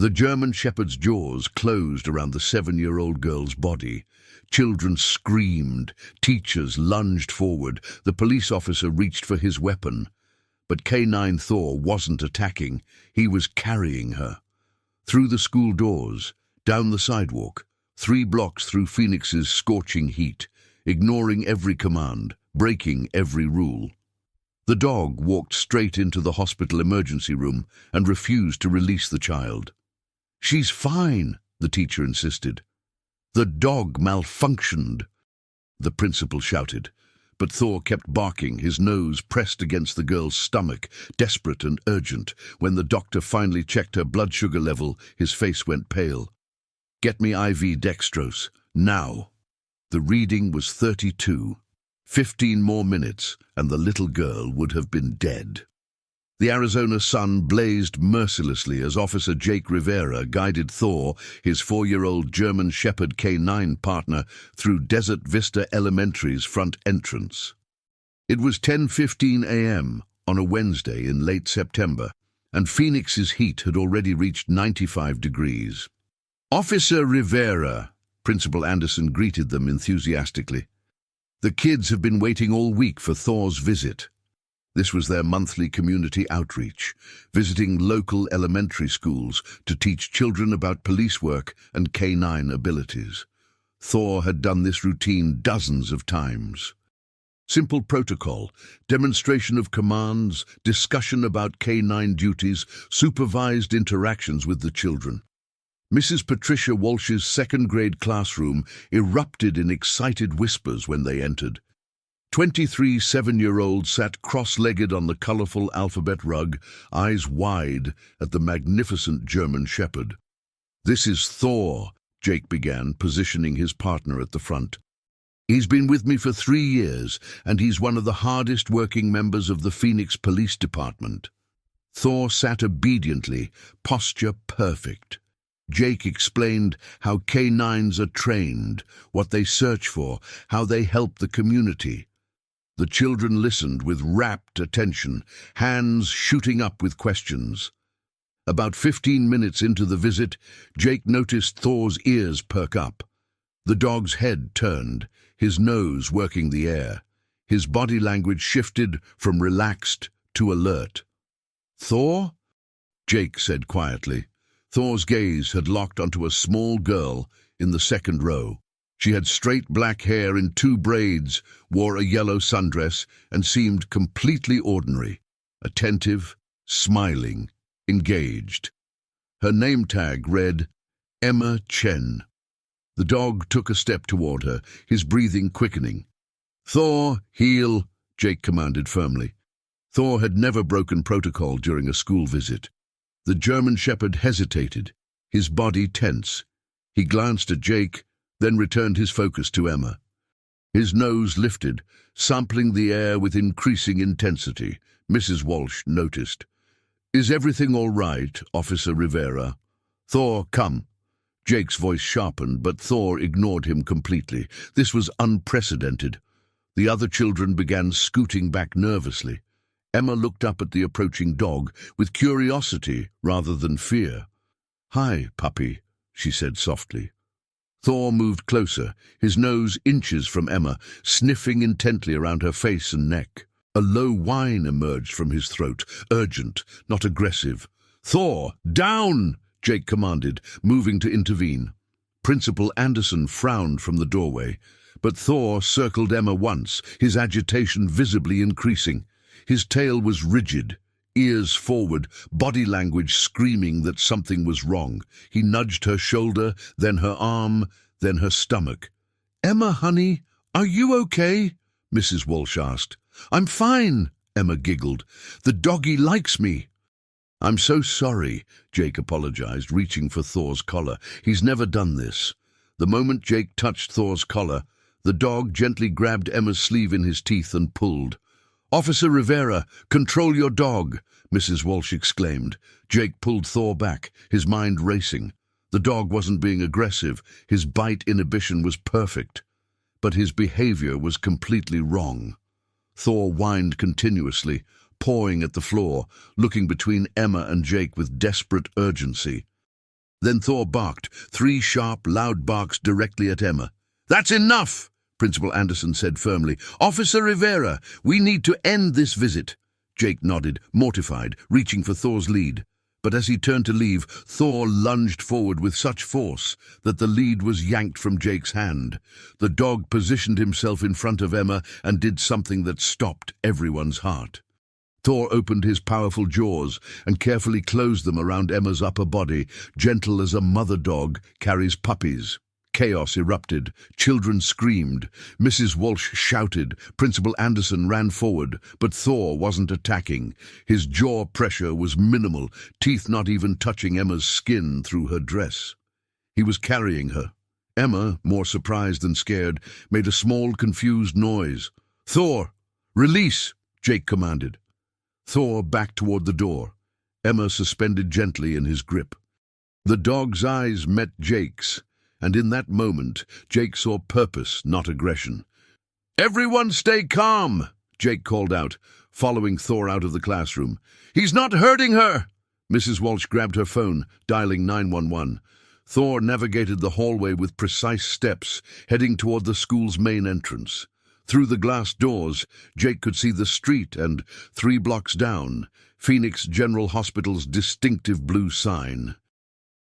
The German Shepherd's jaws closed around the 7-year-old girl's body. Children screamed, teachers lunged forward, the police officer reached for his weapon. But K9 Thor wasn't attacking, he was carrying her. Through the school doors, down the sidewalk, 3 blocks through Phoenix's scorching heat, ignoring every command, breaking every rule. The dog walked straight into the hospital emergency room and refused to release the child. "She's fine," the teacher insisted. "The dog malfunctioned," the principal shouted. But Thor kept barking, his nose pressed against the girl's stomach, desperate and urgent. When the doctor finally checked her blood sugar level, his face went pale. "Get me IV dextrose, now." The reading was 32. 15 more minutes, and the little girl would have been dead. The Arizona sun blazed mercilessly as Officer Jake Rivera guided Thor, his 4-year-old German Shepherd K9 partner, through Desert Vista Elementary's front entrance. It was 10:15 a.m. on a Wednesday in late September, and Phoenix's heat had already reached 95 degrees. "Officer Rivera," Principal Anderson greeted them enthusiastically. "The kids have been waiting all week for Thor's visit." This was their monthly community outreach, visiting local elementary schools to teach children about police work and K9 abilities. Thor had done this routine dozens of times. Simple protocol, demonstration of commands, discussion about K9 duties, supervised interactions with the children. Mrs. Patricia Walsh's second-grade classroom erupted in excited whispers when they entered. 23 7-year-olds sat cross-legged on the colorful alphabet rug, eyes wide at the magnificent German Shepherd. "This is Thor," Jake began, positioning his partner at the front. "He's been with me for 3 years, and he's one of the hardest-working members of the Phoenix Police Department." Thor sat obediently, posture perfect. Jake explained how K9s are trained, what they search for, how they help the community. The children listened with rapt attention, hands shooting up with questions. About 15 minutes into the visit, Jake noticed Thor's ears perk up. The dog's head turned, his nose working the air. His body language shifted from relaxed to alert. "Thor?" Jake said quietly. Thor's gaze had locked onto a small girl in the second row. She had straight black hair in 2 braids, wore a yellow sundress, and seemed completely ordinary, attentive, smiling, engaged. Her name tag read, Emma Chen. The dog took a step toward her, his breathing quickening. "Thor, heel," Jake commanded firmly. Thor had never broken protocol during a school visit. The German Shepherd hesitated, his body tense. He glanced at Jake, then returned his focus to Emma. His nose lifted, sampling the air with increasing intensity. Mrs. Walsh noticed. "Is everything all right, Officer Rivera?" "Thor, come." Jake's voice sharpened, but Thor ignored him completely. This was unprecedented. The other children began scooting back nervously. Emma looked up at the approaching dog with curiosity rather than fear. "Hi, puppy," she said softly. Thor moved closer, his nose inches from Emma, sniffing intently around her face and neck. A low whine emerged from his throat, urgent, not aggressive. "Thor, down!" Jake commanded, moving to intervene. Principal Anderson frowned from the doorway, but Thor circled Emma once, his agitation visibly increasing. His tail was rigid, ears forward, body language screaming that something was wrong. He nudged her shoulder, then her arm, then her stomach. "Emma, honey, are you okay?" Mrs. Walsh asked. "I'm fine," Emma giggled. "The doggy likes me." "I'm so sorry," Jake apologized, reaching for Thor's collar. He's never done this. The moment Jake touched Thor's collar, the dog gently grabbed Emma's sleeve in his teeth and pulled. "Officer Rivera, control your dog," Mrs. Walsh exclaimed. Jake pulled Thor back, his mind racing. The dog wasn't being aggressive, his bite inhibition was perfect. But his behavior was completely wrong. Thor whined continuously, pawing at the floor, looking between Emma and Jake with desperate urgency. Then Thor barked, 3 sharp, loud barks directly at Emma. "That's enough!" Principal Anderson said firmly. "Officer Rivera, we need to end this visit." Jake nodded, mortified, reaching for Thor's lead. But as he turned to leave, Thor lunged forward with such force that the lead was yanked from Jake's hand. The dog positioned himself in front of Emma and did something that stopped everyone's heart. Thor opened his powerful jaws and carefully closed them around Emma's upper body, gentle as a mother dog carries puppies. Chaos erupted. Children screamed. Mrs. Walsh shouted. Principal Anderson ran forward, but Thor wasn't attacking. His jaw pressure was minimal, teeth not even touching Emma's skin through her dress. He was carrying her. Emma, more surprised than scared, made a small, confused noise. "Thor, release!" Jake commanded. Thor backed toward the door. Emma suspended gently in his grip. The dog's eyes met Jake's, and in that moment, Jake saw purpose, not aggression. "Everyone stay calm," Jake called out, following Thor out of the classroom. "He's not hurting her!" Mrs. Walsh grabbed her phone, dialing 911. Thor navigated the hallway with precise steps, heading toward the school's main entrance. Through the glass doors, Jake could see the street and, 3 blocks down, Phoenix General Hospital's distinctive blue sign.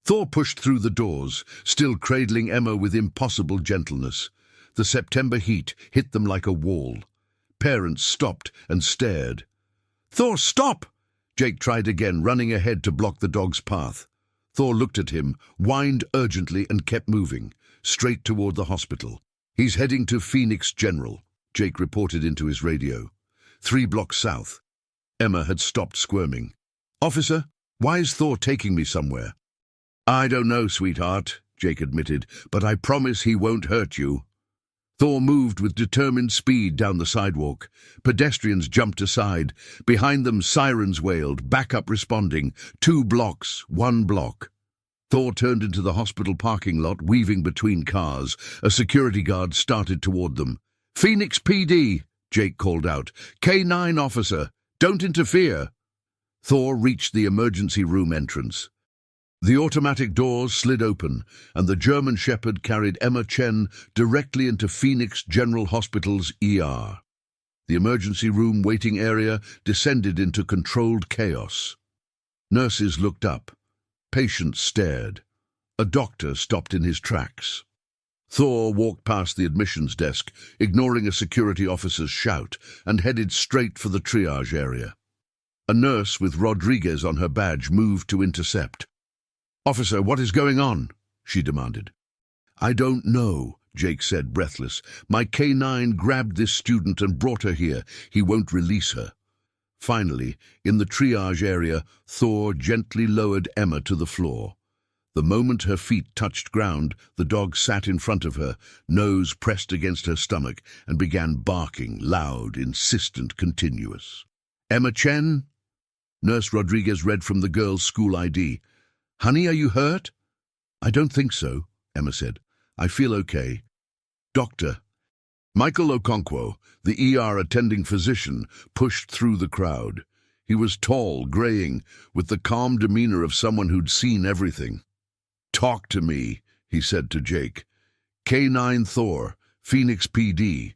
Thor pushed through the doors, still cradling Emma with impossible gentleness. The September heat hit them like a wall. Parents stopped and stared. "Thor, stop!" Jake tried again, running ahead to block the dog's path. Thor looked at him, whined urgently, and kept moving, straight toward the hospital. "He's heading to Phoenix General," Jake reported into his radio. 3 blocks south. Emma had stopped squirming. "Officer, why is Thor taking me somewhere?" "I don't know, sweetheart," Jake admitted, "but I promise he won't hurt you." Thor moved with determined speed down the sidewalk. Pedestrians jumped aside. Behind them, sirens wailed, backup responding. 2 blocks, 1 block. Thor turned into the hospital parking lot, weaving between cars. A security guard started toward them. "Phoenix PD," Jake called out. "K9 officer, don't interfere." Thor reached the emergency room entrance. The automatic doors slid open, and the German Shepherd carried Emma Chen directly into Phoenix General Hospital's ER. The emergency room waiting area descended into controlled chaos. Nurses looked up. Patients stared. A doctor stopped in his tracks. Thor walked past the admissions desk, ignoring a security officer's shout, and headed straight for the triage area. A nurse with Rodriguez on her badge moved to intercept. "Officer, what is going on?" she demanded. "I don't know," Jake said, breathless. "My K9 grabbed this student and brought her here. He won't release her." Finally, in the triage area, Thor gently lowered Emma to the floor. The moment her feet touched ground, the dog sat in front of her, nose pressed against her stomach, and began barking, loud, insistent, continuous. "Emma Chen?" Nurse Rodriguez read from the girl's school ID. "Honey, are you hurt?" "I don't think so," Emma said. "I feel okay." "Doctor." Michael Okonkwo, the ER attending physician, pushed through the crowd. He was tall, graying, with the calm demeanor of someone who'd seen everything. "Talk to me," he said to Jake. "K9 Thor, Phoenix PD.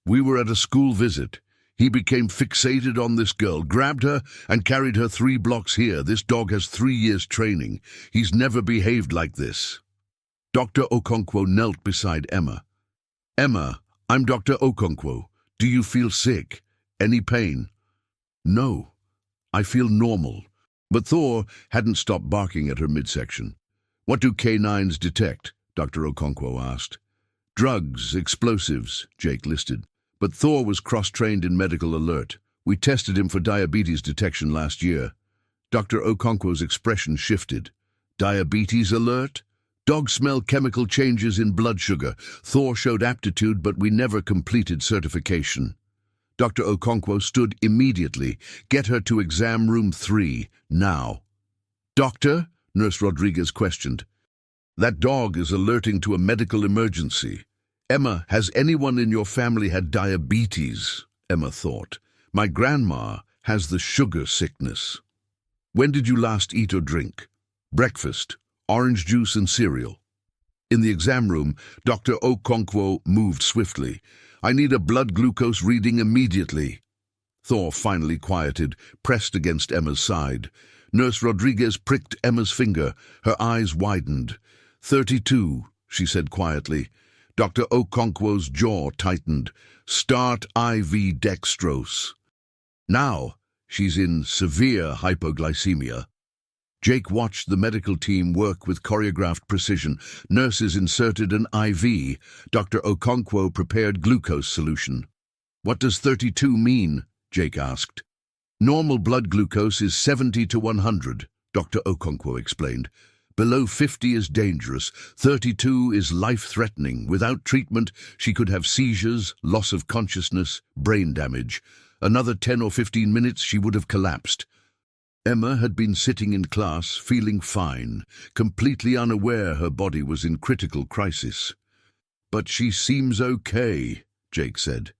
We were at a school visit. He became fixated on this girl, grabbed her, and carried her 3 blocks here. This dog has 3 years training. He's never behaved like this." Dr. Okonkwo knelt beside Emma. "Emma, I'm Dr. Okonkwo. Do you feel sick? Any pain?" "No, I feel normal." But Thor hadn't stopped barking at her midsection. "What do K9s detect?" Dr. Okonkwo asked. "Drugs, explosives," Jake listed. But Thor was cross-trained in medical alert. "We tested him for diabetes detection last year." Dr. Okonkwo's expression shifted. "Diabetes alert? Dogs smell chemical changes in blood sugar. Thor showed aptitude, but we never completed certification." Dr. Okonkwo stood immediately. "Get her to exam room 3, now." "Doctor?" Nurse Rodriguez questioned. "That dog is alerting to a medical emergency." "Emma, has anyone in your family had diabetes?" Emma thought. "My grandma has the sugar sickness." "When did you last eat or drink? Breakfast orange juice and cereal. In the exam room, Dr. Okonkwo moved swiftly. I need a blood glucose reading immediately. Thor finally quieted, pressed against Emma's side. Nurse Rodriguez pricked Emma's finger. Her eyes widened. 32, she said quietly. Dr. Okonkwo's jaw tightened. Start IV dextrose. Now, she's in severe hypoglycemia. Jake watched the medical team work with choreographed precision. Nurses inserted an IV. Dr. Okonkwo prepared glucose solution. What does 32 mean? Jake asked. Normal blood glucose is 70 to 100, Dr. Okonkwo explained. Below 50 is dangerous. 32 is life-threatening. Without treatment, she could have seizures, loss of consciousness, brain damage. Another 10 or 15 minutes, she would have collapsed. Emma had been sitting in class, feeling fine, completely unaware her body was in critical crisis. But she seems okay, Jake said.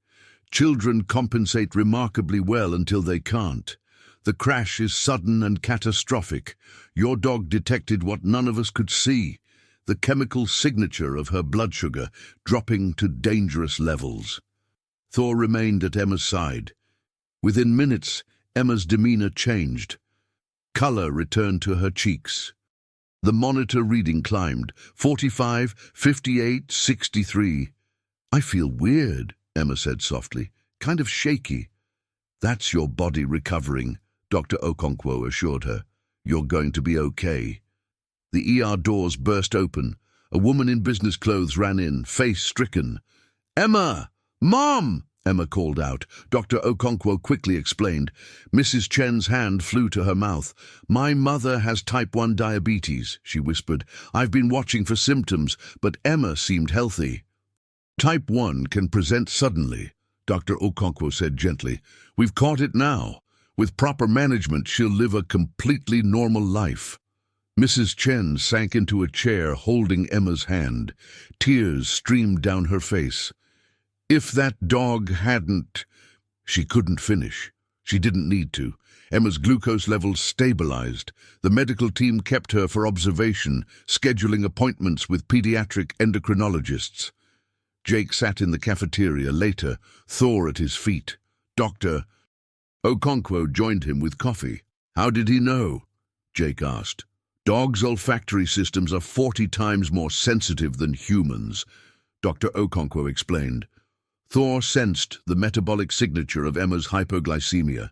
Children compensate remarkably well until they can't. The crash is sudden and catastrophic. Your dog detected what none of us could see, the chemical signature of her blood sugar dropping to dangerous levels. Thor remained at Emma's side. Within minutes, Emma's demeanor changed. Color returned to her cheeks. The monitor reading climbed. 45, 58, 63. I feel weird, Emma said softly. Kind of shaky. That's your body recovering, Dr. Okonkwo assured her. You're going to be okay. The ER doors burst open. A woman in business clothes ran in, face stricken. Emma! Mom! Emma called out. Dr. Okonkwo quickly explained. Mrs. Chen's hand flew to her mouth. My mother has type 1 diabetes, she whispered. I've been watching for symptoms, but Emma seemed healthy. Type 1 can present suddenly, Dr. Okonkwo said gently. We've caught it now. With proper management, she'll live a completely normal life. Mrs. Chen sank into a chair holding Emma's hand. Tears streamed down her face. If that dog hadn't... She couldn't finish. She didn't need to. Emma's glucose levels stabilized. The medical team kept her for observation, scheduling appointments with pediatric endocrinologists. Jake sat in the cafeteria later, Thor at his feet. Dr. Okonkwo joined him with coffee. How did he know? Jake asked. Dogs' olfactory systems are 40 times more sensitive than humans, Dr. Okonkwo explained. Thor sensed the metabolic signature of Emma's hypoglycemia.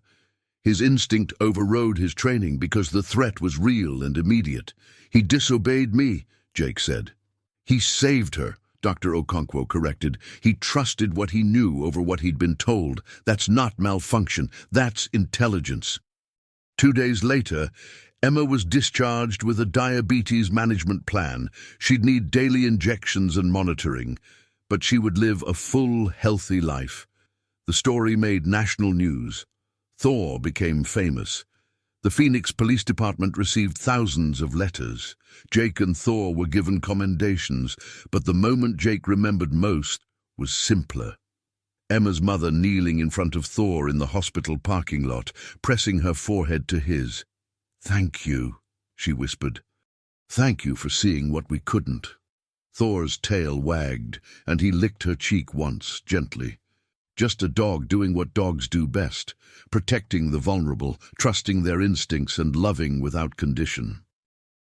His instinct overrode his training because the threat was real and immediate. He disobeyed me, Jake said. He saved her, Dr. Okonkwo corrected. He trusted what he knew over what he'd been told. That's not malfunction. That's intelligence. 2 days later, Emma was discharged with a diabetes management plan. She'd need daily injections and monitoring, but she would live a full, healthy life. The story made national news. Thor became famous. The Phoenix Police Department received thousands of letters. Jake and Thor were given commendations, but the moment Jake remembered most was simpler. Emma's mother kneeling in front of Thor in the hospital parking lot, pressing her forehead to his. Thank you, she whispered. Thank you for seeing what we couldn't. Thor's tail wagged, and he licked her cheek once, gently. Just a dog doing what dogs do best, protecting the vulnerable, trusting their instincts and loving without condition.